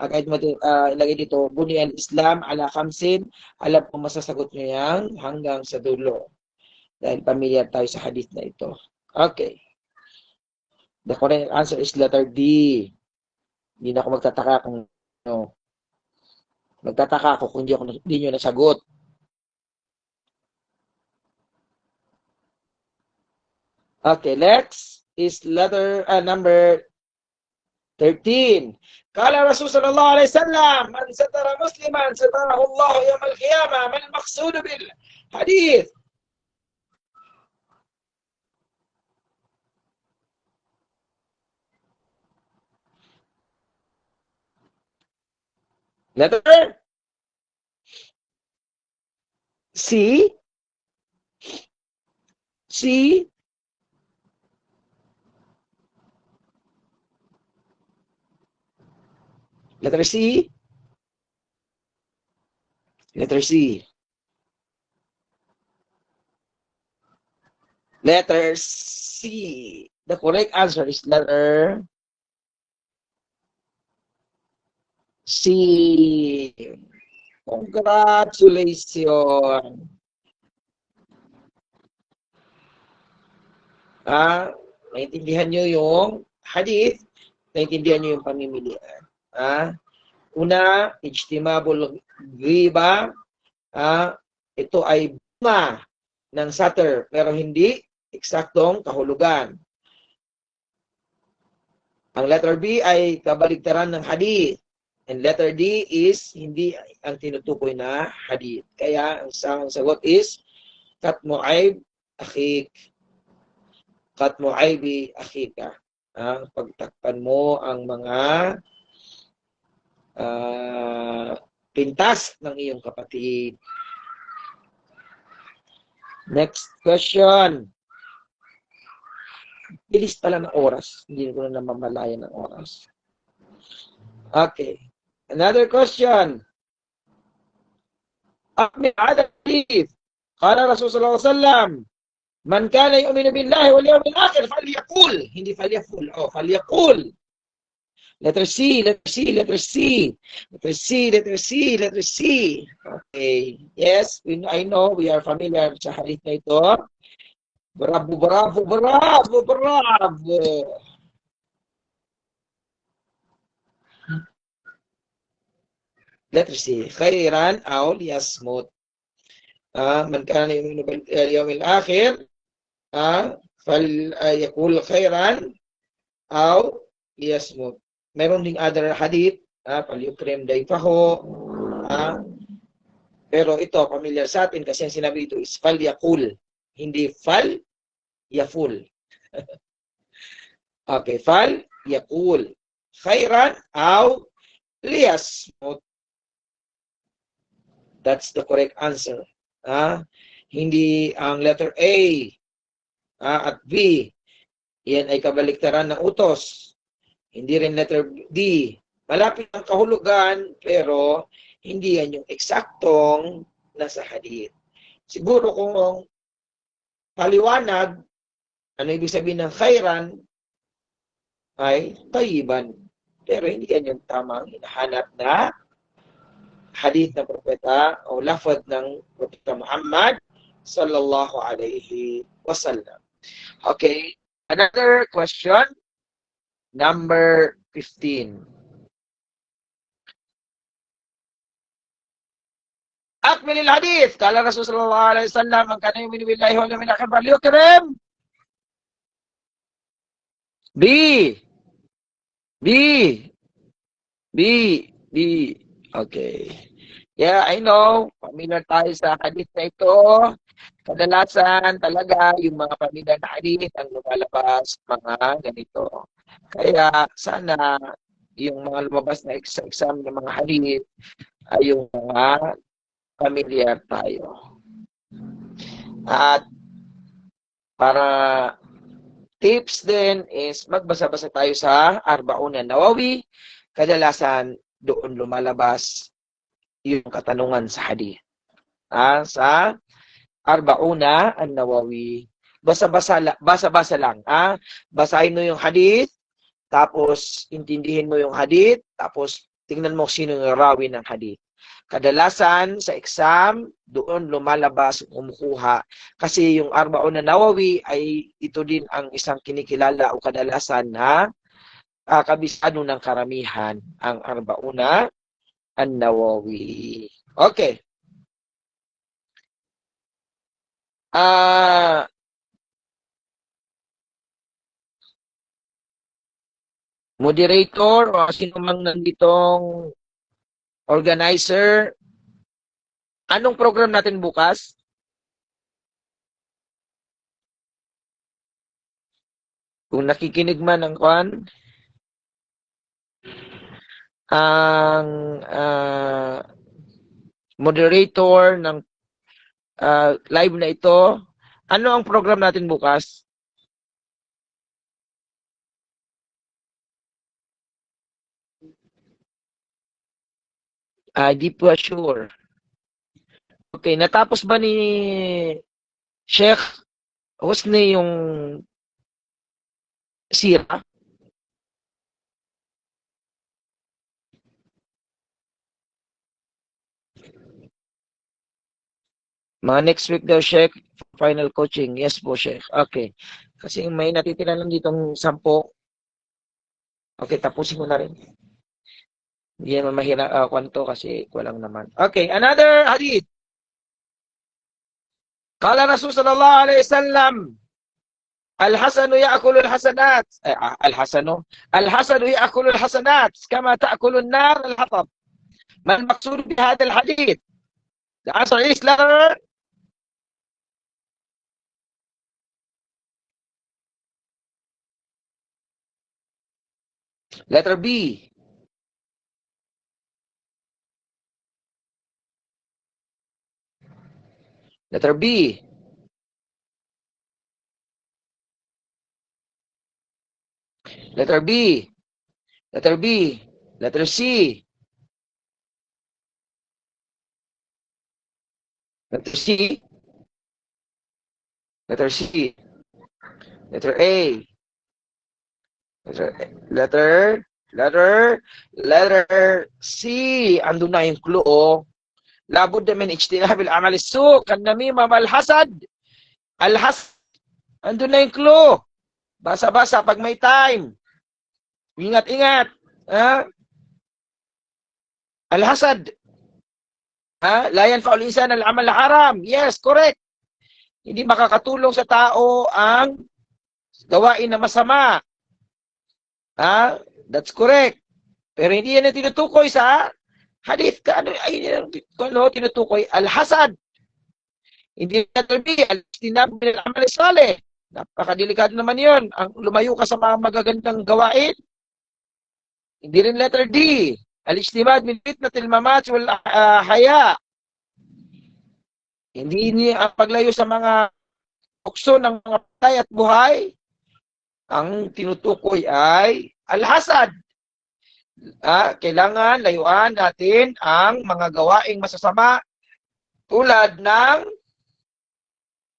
kahit ilagay dito, Bunyal Islam ala kamsin, alam ko masasagot nyo yan hanggang sa dulo. Dahil familiar tayo sa hadith na ito. Okay. The correct answer is letter D. Hindi na ako magtataka kung no. Magtataka ako kung hindi nyo nasagot. Okay, next is letter number 13. Kala Rasul sallallahu alaihi wasallam, man satara musliman satarahu Allah yawm al-qiyamah. Man al-maqsud bil hadith? Letter C. C. Letter C. Letter C. Letter C. The correct answer is letter C. Congratulations. Naintindihan nyo yung hadith, naintindihan nyo yung pamimilian. Una, ijtimabul ghiba. Ito ay bunga ng satir, pero hindi eksaktong kahulugan. Ang letter B ay kabaligtaran ng hadith. And letter D is hindi ang tinutukoy na hadith. Kaya ang sagot is katmu'ayb akhik. Katmu'aybi akhika. Pagtakpan mo ang mga pintas ng iyong kapatid. Next question. Bilis pala ng oras. Hindi ko na namamalayan ng oras. Okay. Another question. Min hadith. Qala Rasulullah sallallahu alaihi wasallam, man kana yu'minu billahi wal yawmil akhir falyaqul. Hindi falyaqul. Falyaqul. Letter C, letter C, letter C. Letter C, letter C, letter C. Okay. Yes, I know we are familiar sa hadith na ito. Bravo, bravo, bravo, bravo. Letter C. Khairan aw liyasmut. Man kana yu'minu bil yawmil akhir, falyaqul khairan aw liyasmut. Mayroon ding other hadith, palyukrim dayfaho. Pero ito, familiar sa atin kasi ang sinabi ito is falyaqul, hindi falyaful. Okay, falyaqul khairan aw liyasmut. That's the correct answer. Hindi ang letter A at B. Yan ay kabaliktaran ng utos. Hindi rin letter D. Malapit ang kahulugan, pero hindi yan yung eksaktong nasa hadith. Siguro kung paliwanag, ano ibig sabihin ng khairan, ay tayyiban. Pero hindi yan yung tamang hinahanap na hadith ng propeta o lafad ng propeta Muhammad sallallahu alaihi wasallam. Okay, another question, number 15. أكمل الحديث. قال الرسول صلى الله عليه وسلم من كان يؤمن بالله واليوم الآخر فليكرم. B. Okay. Yeah, I know. Familiar tayo sa hadith na ito. Kadalasan talaga yung mga pamilya na hadith ang lumalabas mga ganito. Kaya sana yung mga lumabas na exam ng mga hadith ay yung mga familiar tayo. At para tips din is magbasa-basa tayo sa Arbaun an-Nawawi. Kadalasan doon lumalabas yung katanungan sa hadith. Sa Arbaun an-Nawawi. Basa-basa lang. Basahin mo yung hadith, tapos intindihin mo yung hadith, tapos tingnan mo sino yung rawi ng hadith. Kadalasan sa exam, doon lumalabas, kumukuha. Kasi yung Arbaun an-Nawawi ay ito din ang isang kinikilala o kadalasan na kabisado ng karamihan, ang Arbaun an-Nawawi. Okay. Moderator o sino mang nanditong organizer, anong program natin bukas? Kung nakikinig man ang ang moderator ng live na ito, ano ang program natin bukas? Di po sure. Okay, natapos ba ni Sheikh Husni yung sira? Mga next week daw, Sheikh, final coaching. Yes po, Sheikh. Okay. Kasi may natitira lang ditong 10. Okay, tapusin ko na rin. Hindi naman mahirap kwanto kasi walang naman. Okay, another hadith. Qala Rasul sallallahu alaihi wasallam, Al-Hasanu ya'kulu al-hasanat. Al-Hasanu ya'kulu al-hasanat kama ta'kulu an-nar al-hatab. Man maqsud bi hadha al-hadith? The answer is letter B. Letter B. Letter B. Letter B. Letter C. Letter C. Letter C. Letter A. Letter C. Andun na yung clue, oh. Labud na min ijtinab al-amal as-su' kan-namima mal-hasad. Al-hasad. Andun na yung clue. Basa-basa pag may time. Ingat-ingat. Al-hasad. La yanfa'ul insan al-amal haram. Yes, correct. Hindi makakatulong sa tao ang gawain na masama. That's correct. Pero hindi yan ang tinutukoy sa hadith. Tinutukoy al-hasad. Hindi letter B, al-istinab min al-amal salih. Napakadelikado naman yun. Ang lumayo ka sa mga magagandang gawain. Hindi rin letter D, al-istinab min fitnatil mamat wal haya. Hindi ang paglayo sa mga tukso ng mga patay at buhay. Ang tinutukoy ay al-hasad. Kailangan layuan natin ang mga gawaing masasama tulad ng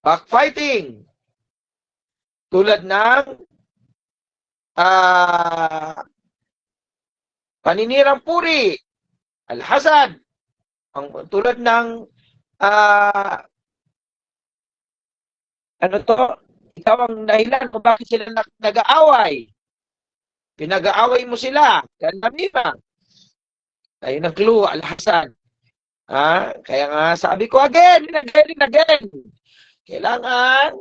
backfighting, tulad ng paninirang puri, al-hasad, Ang tulad ng ah, ano to, ikaw ang dahilan kung bakit sila nag-aaway. Pinag-aaway mo sila. Kanina, ayun ang clue, Al-Hasan. Kaya nga sabi ko again and again. Kailangan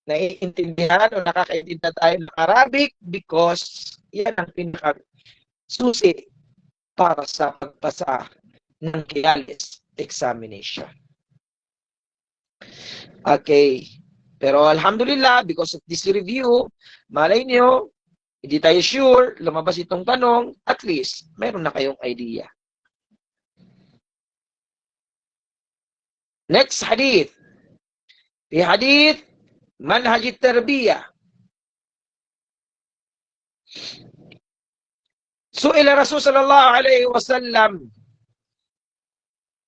naiintindihan o nakakaintindi tayo ng Arabic because yan ang pinaka-susi para sa pagpasa ng Kialis examination. Okay. Pero alhamdulillah, because of this review, malay nyo, hindi tayo sure, lumabas itong tanong, at least, meron na kayong idea. Next hadith. Di hadith, manhaj at-tarbiyah. Su'ila Rasul sallallahu alaihi wasallam,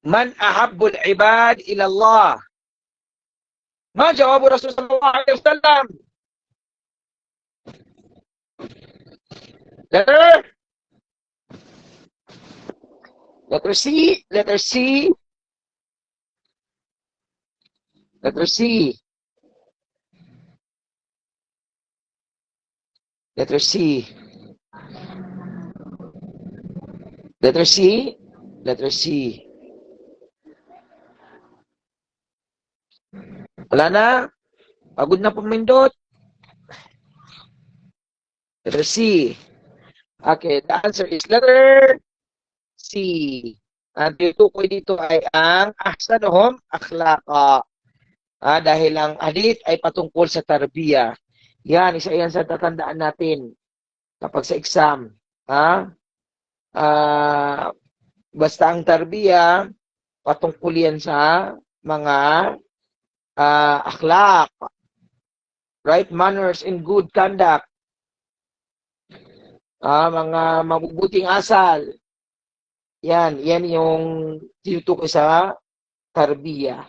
man ahabbul ibad ila Allah? ما جواب الرسول صلى الله عليه وسلم؟ letter C, letter C, letter C, letter C, letter C, letter C. Wala na? Pagod na pumindot? Letter C. Okay, the answer is letter C. Ang tinutukoy dito ay ang ahsanuhum akhlaqa. Dahil ang hadith ay patungkol sa tarbiyah. Yan, isa yan sa tatandaan natin kapag sa exam. Basta ang tarbiyah, patungkol yan sa mga akhlaq, right manners and good conduct, mga mabubuting asal. Yan yung tinutukoy sa tarbiyah.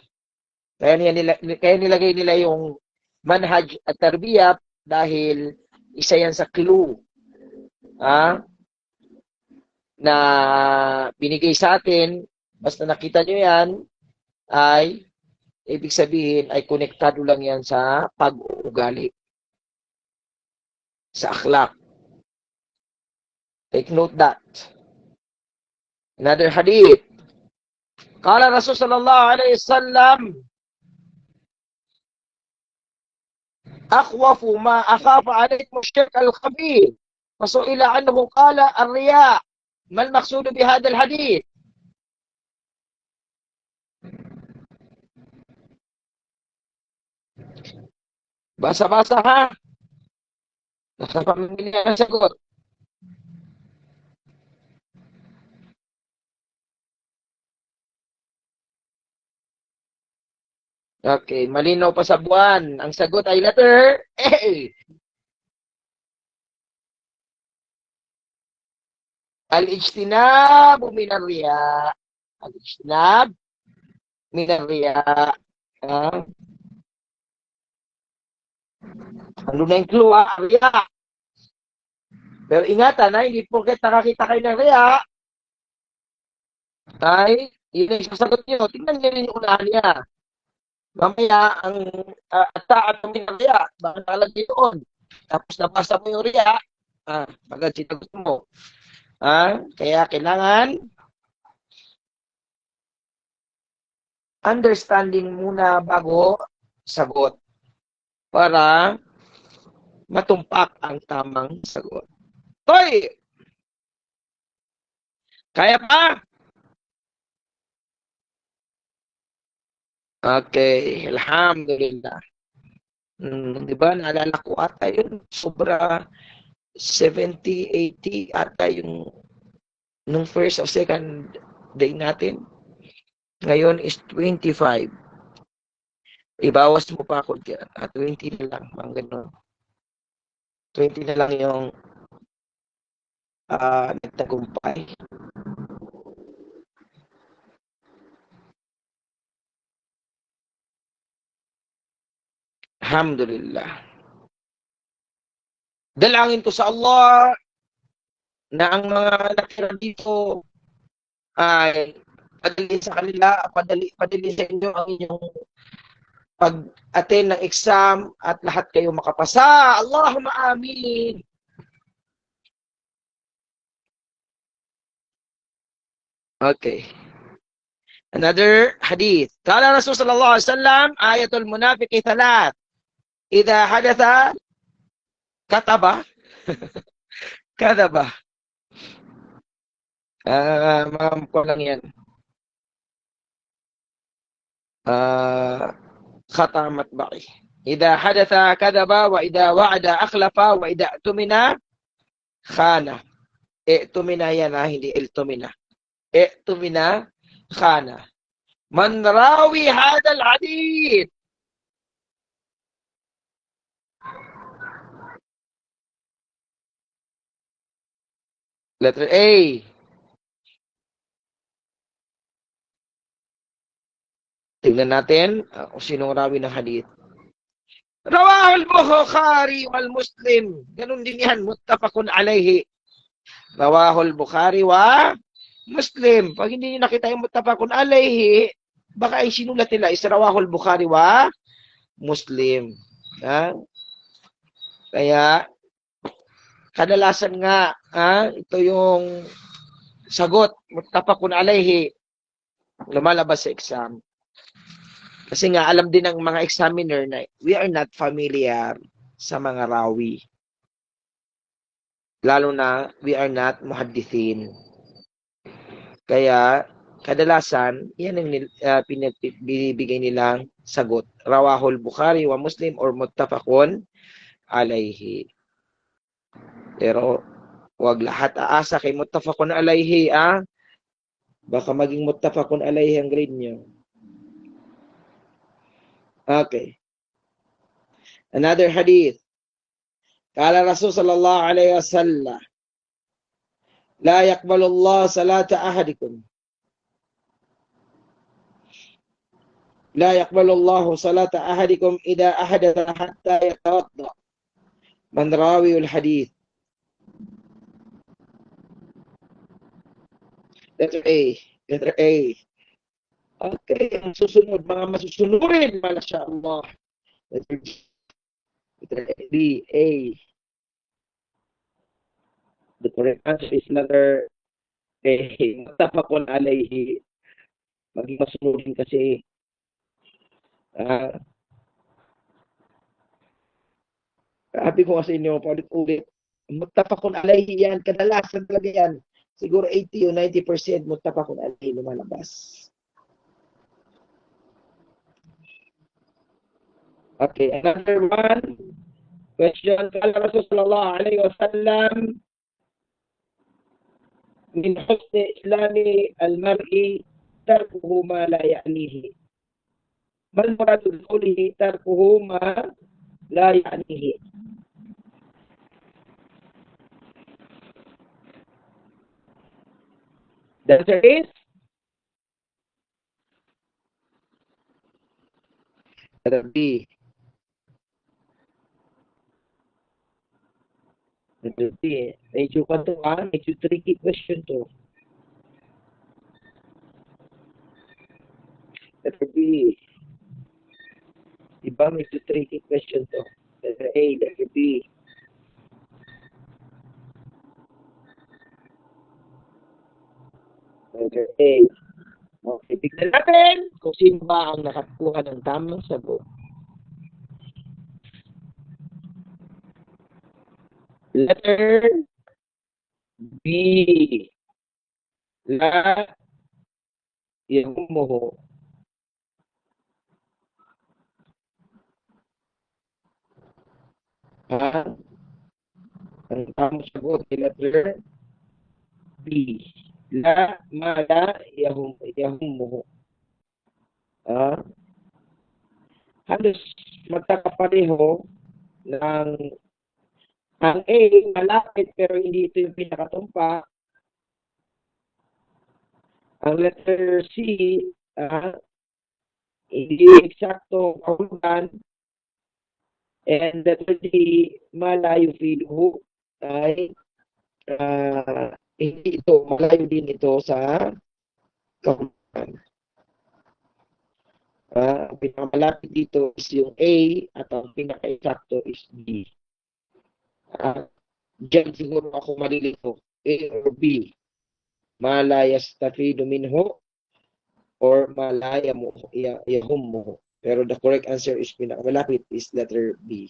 Kaya nilagay nila yung manhaj at tarbiyah dahil isa yan sa clue na binigay sa atin. Basta nakita nyo yan, ay ibig sabihin ay konektado lang yan sa pag-uugali, sa akhlaq. Take note that. Another hadith. Qala Rasul sallallahu alaihi wasallam, akhwafu ma akhafa alaykum ash-shirk al-khabir. Fasu'ila anhu qala ar-riya. Ma al-maqsud bi hadha al-hadith? Basa-basa ha. Nasa pamimili ang sagot. Okay, malinaw pa sa buwan. Ang sagot ay letter A. Al-ijtinab min ar-riya. Al-ijtinab min ar-riya. Ano na yung clue, riya. Pero ingatan na, hindi porket nakakita kayo ng riya, ay, yun yung sasagot nyo. Tingnan nyo rin yung unahan niya. Mamaya, ang ataan ng riya, baka nakalagay doon. Tapos nabasa mo yung riya, bagad sinagot mo. Kaya kailangan understanding muna bago sagot para matumpak ang tamang sagot. Toy! Kaya pa? Okay, alhamdulillah. Di ba, naalala ko ata yun, sobra 70, 80 ata yung nung first or second day natin. Ngayon is 25. Ibawas mo pa ako dyan. 20 na lang, mga ganun. 20 na lang yung nagtagumpay. Alhamdulillah. Dalangin ko sa Allah na ang mga nakira dito ay padali sa kanila, padali sa inyo ang inyong pag-attend ng exam at lahat kayo makapasa. Allahumma amin. Okay. Another hadith. Qala Rasul sallallahu alaihi wasallam, ayatul munafiqi thalath. Idza hadatha kataba kadaba. Mga ko lang yan. Khata matba'i. Idza hadatha kadaba wa idza wa'ada akhlafa wa idza tumina khana. Tumina yan hindi iltumina. Tumina khana. Man rawi hada al-hadith. Letter A. Tingnan natin kung sinong rawi ng hadith. Rawahul Bukhari wal Muslim. Ganun din yan. Muttafaqun alayhi. Rawahul Bukhari wa Muslim. Pag hindi nyo nakita yung muttafaqun alayhi, baka ay sinulat nila is Rawahul Bukhari wa Muslim. Ha? Kaya, kadalasan nga, ito yung sagot. Muttafaqun alayhi. Lumalabas sa exam. Kasi nga, alam din ng mga examiner na we are not familiar sa mga rawi. Lalo na, we are not muhaddithin. Kaya, kadalasan, yan ang binibigay nilang sagot. Rawahul Bukhari wa Muslim or muttafaqun alayhi. Pero, wag lahat aasa kay muttafaqun alayhi, Baka maging muttafaqun alayhi ang grade nyo. Okay. Another hadith. Qala Rasul sallallahu alayhi wa sallam, la yaqbalu Allah salata ahadikum. La yaqbalu Allah salata ahadikum idha ahadatha hatta yatawadda. Man rawiul hadith. Letter A. Letter A. Okay, ang susunod, mga masusunurin, masya Allah. Letter B, A. The correct answer is letter A. Muttafaqun alayhi. Maging masunurin kasi sabi ko kasi inyo, paulit-ulit. Muttafaqun alayhi yan. Kadalasan talaga yan. Siguro 80 o 90% muttafaqun alayhi lumalabas. Okay, another one. Question. Qala Rasul sallallahu alayhi wa sallam, min husni islami al-mar'i tarkuhu ma la ya'nihi. Mal muradu biqawlihi tarkuhu ma la ya'nihi. The answer is letter B. Letter B. Medyo kanto medyo tricky question to. Letter B. Diba medyo tricky question to. Letter A, letter B. Letter A. Okay, tignan natin kung sino ba ang nakakuha ng tamang sagot. Letter B. La yahumuhu. Ang tamang sagot ay letter B. La mala yahumuhu. Halos magkakapareho ng ang A, malapit pero hindi ito yung pinakatumpa. Ang letter C, hindi eksakto kahulugan. And letter D, malayo filuhu, ay hindi ito, malayo din ito sa kahulugan. Ang pinakamalapit dito is yung A at ang pinaka-eksakto is B. Diyan siguro ako malilito. A or B. Ma la yastafidu minhu or ma la yahummuhu. Pero the correct answer is pinakamalapit is letter B.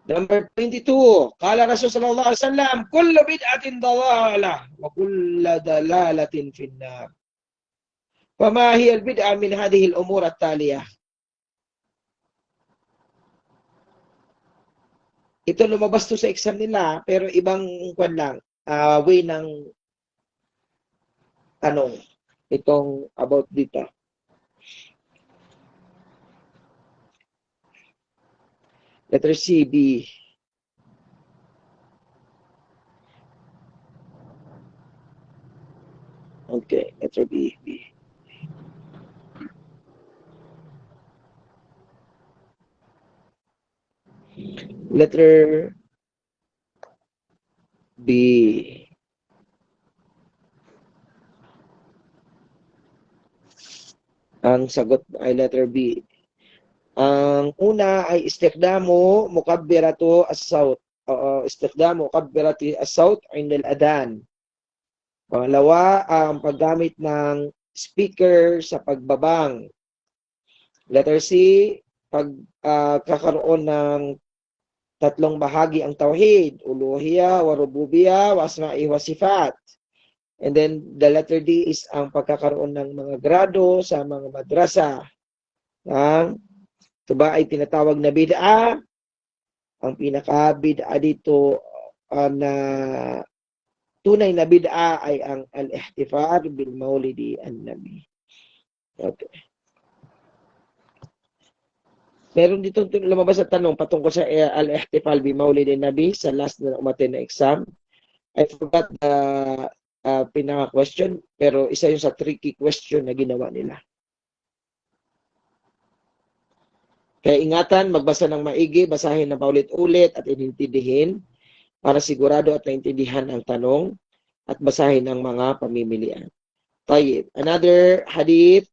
Number 22. Qala Rasul sallallahu alaihi wasallam, kullu bid'atin dalalah wa kullu dalalatin finnar. Fama hiya al-bid'a min hadhihi al-umur at-taliyah? Ito lumabas to sa exam nila, pero ibang kwan lang, way ng tanong. Itong about dito. Letter C, B. Okay, letter B, B. Letter B. Ang sagot ay letter B. Ang una ay istikdamu mukabbiratu as-saut. Istikdamu mukabbirati as-saut inda al-adhan. Pangalawa, ang paggamit ng speaker sa pagbabang. Letter C, pagkakaroon ng tatlong bahagi ang tauhid, uluhiyah, wa rububiyah, wa asma'i wa sifat. And then the letter D is ang pagkakaroon ng mga grado sa mga madrasa. Ito ba ay tinatawag na bid'a? Ang pinaka-bid'a dito na tunay na bid'a ay ang al-ihtifal bil maulidi an-nabi. Okay. Meron dito lumabas na tanong patungkol sa al-ihtifal bil maulidi an-nabi sa last na umaten na exam. I forgot the pinaka-question, pero isa yung sa tricky question na ginawa nila. Kaya ingatan, magbasa ng maigi, basahin na paulit-ulit at inintindihin para sigurado at naintindihan ang tanong at basahin ang mga pamimilian. Tayyib. Another hadith.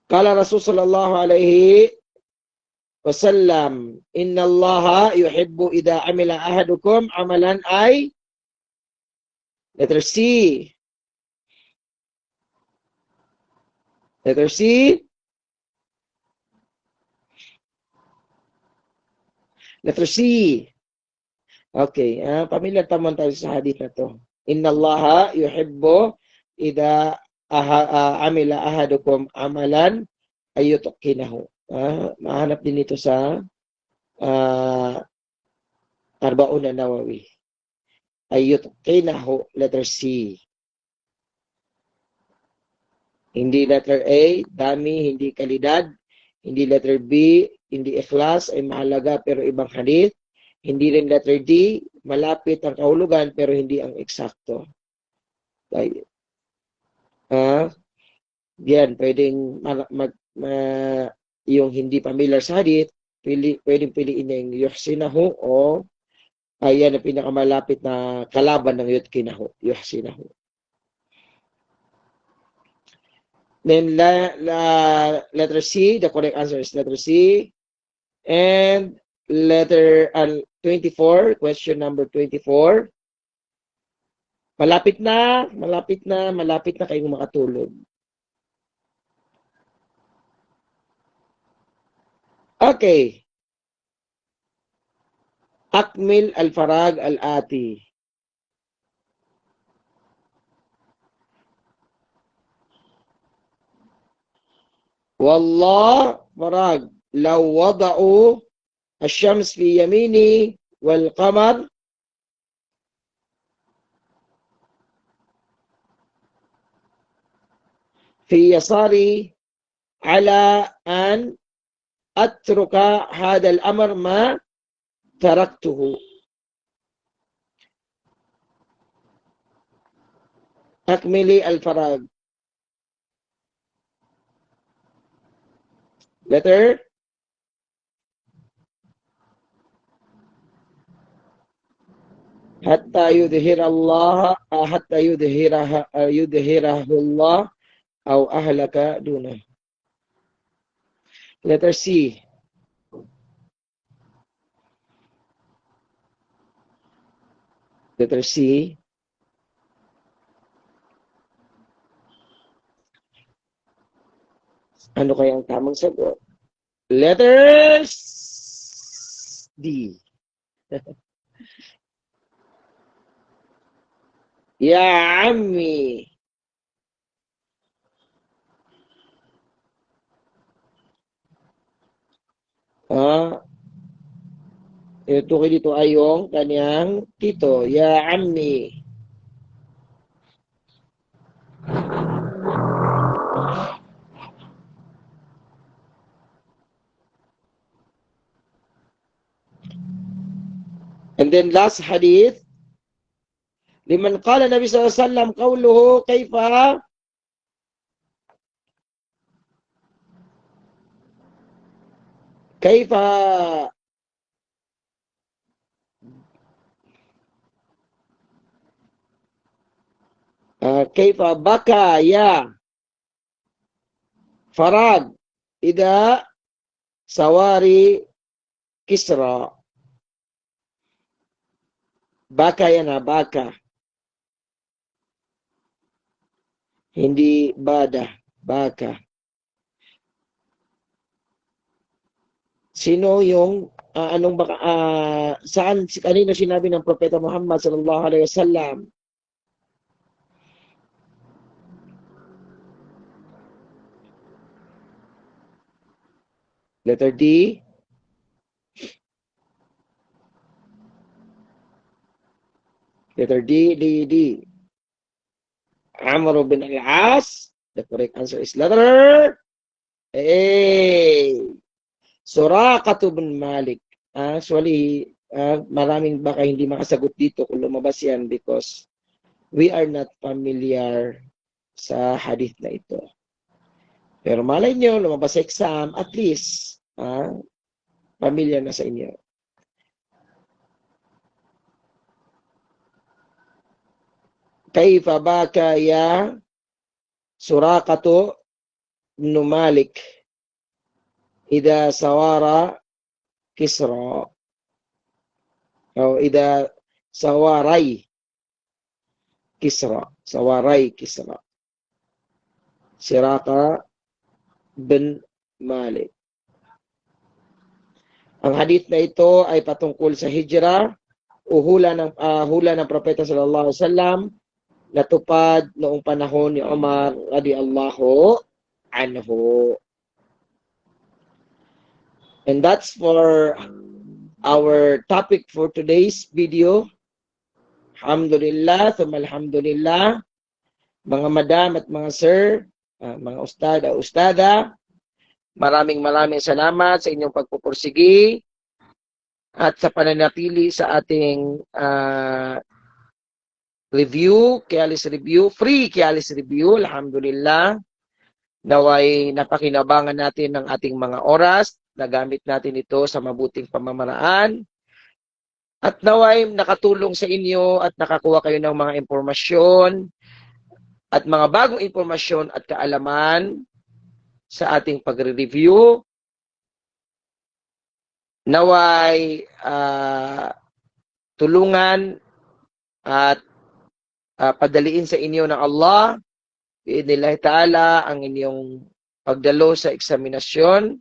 Kala Rasul sallallahu alaihi wasallam, inna allaha yuhibbu idha amila ahadukum amalan ay letter C. Letter C. Letter C. Okay. Pamilyar pa man tayo sa hadith na to. Inna allaha yuhibbu idha amila ahadukum amalan ayyutukinahu. Mahanap din ito sa Arbaun an-Nawawi. Ayyutukinahu, letter C. Hindi letter A, dami, hindi kalidad. Hindi letter B, hindi ikhlas, ay mahalaga pero ibang hadith. Hindi rin letter D, malapit ang kahulugan pero hindi ang eksakto. Yan, pwedeng yung hindi familiar sa hadith, pwedeng piliin yung yuhsinahu o ayan ang pinakamalapit na kalaban ng yuhsinahu. Then letter C, the correct answer is letter C. And letter 24, question number 24. Malapit na kayong makatulog. Okay. Akmil al-farag al-ati. والله فرag لو وضعوا الشمس في يميني والقمر في يساري على أن أترك هذا الأمر ما تركته. أكملي الفراغ. Letter hatta yudhirallah hatta yudhirahullah aw ahlaka dunah. Letter C. Letter C. Ano kaya ang tamang sagot? Letter D. Ya ammi. Ito dito ay yung kanyang tito. Ya ammi. And then last hadith. Liman qala Nabi SAW qawluhu kayfa kayfa kayfa baka ya farag ida sawari Kisra. Baka yan ha, baka. Hindi bada, baka. Sino yung anong baka saan kanino sinabi ng propeta Muhammad sallallahu alaihi wasallam? Letter D. Letter D. Amr bin al-As. The correct answer is letter A. Suraqah bin Malik. Actually, maraming baka hindi makasagot dito kung lumabas yan because we are not familiar sa hadith na ito. Pero malay nyo, lumabas sa exam, at least, familiar na sa inyo. Kaifa baka ya Suraqah bin Malik ida sawara Kisra. O ida sawaray Kisra. Sawaray Kisra. Suraqah bin Malik. Ang hadith na ito ay patungkol sa hijrah o hula ng propeta sallallahu alaihi wasallam natupad noong panahon ni Umar radhiyallahu anhu. And that's for our topic for today's video. Alhamdulillah, alhamdulillah. Mga madam at mga sir, mga ustada, maraming salamat sa inyong pagpupursigi at sa pananatili sa ating review, Kialis Review, free Kialis Review, alhamdulillah. Naway napakinabangan natin ng ating mga oras, nagamit natin ito sa mabuting pamamaraan. At naway nakatulong sa inyo at nakakuha kayo ng mga impormasyon at mga bagong impormasyon at kaalaman sa ating pagre-review. Naway tulungan at padaliin sa inyo ng Allah biidhnillah ta'ala ang inyong pagdalo sa eksaminasyon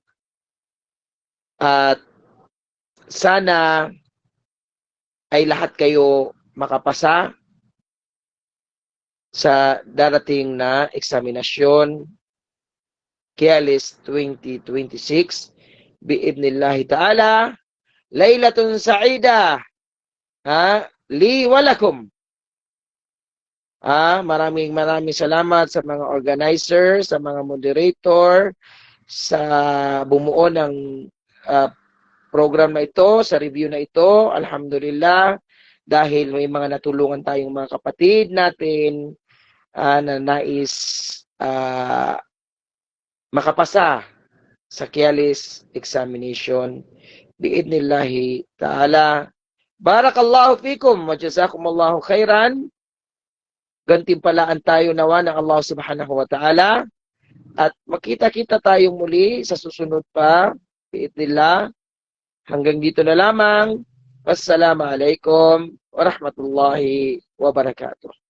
at sana ay lahat kayo makapasa sa darating na eksaminasyon Kialis 2026 biidhnillah ta'ala. Laylatun sa'ida li walakum. Maraming salamat sa mga organizer, sa mga moderator, sa bumuo ng program na ito, sa review na ito. Alhamdulillah, dahil may mga natulungan tayong mga kapatid natin na nais makapasa sa Kialis examination. Biidhnillahi ta'ala, Barakallahu fikum wa jazakumullahu khairan. Gantimpalaan tayo nawa ng Allah subhanahu wa ta'ala. At makita-kita tayo muli sa susunod pa. Biidnillah. Hanggang dito na lamang. Wassalamualaikum warahmatullahi wabarakatuh.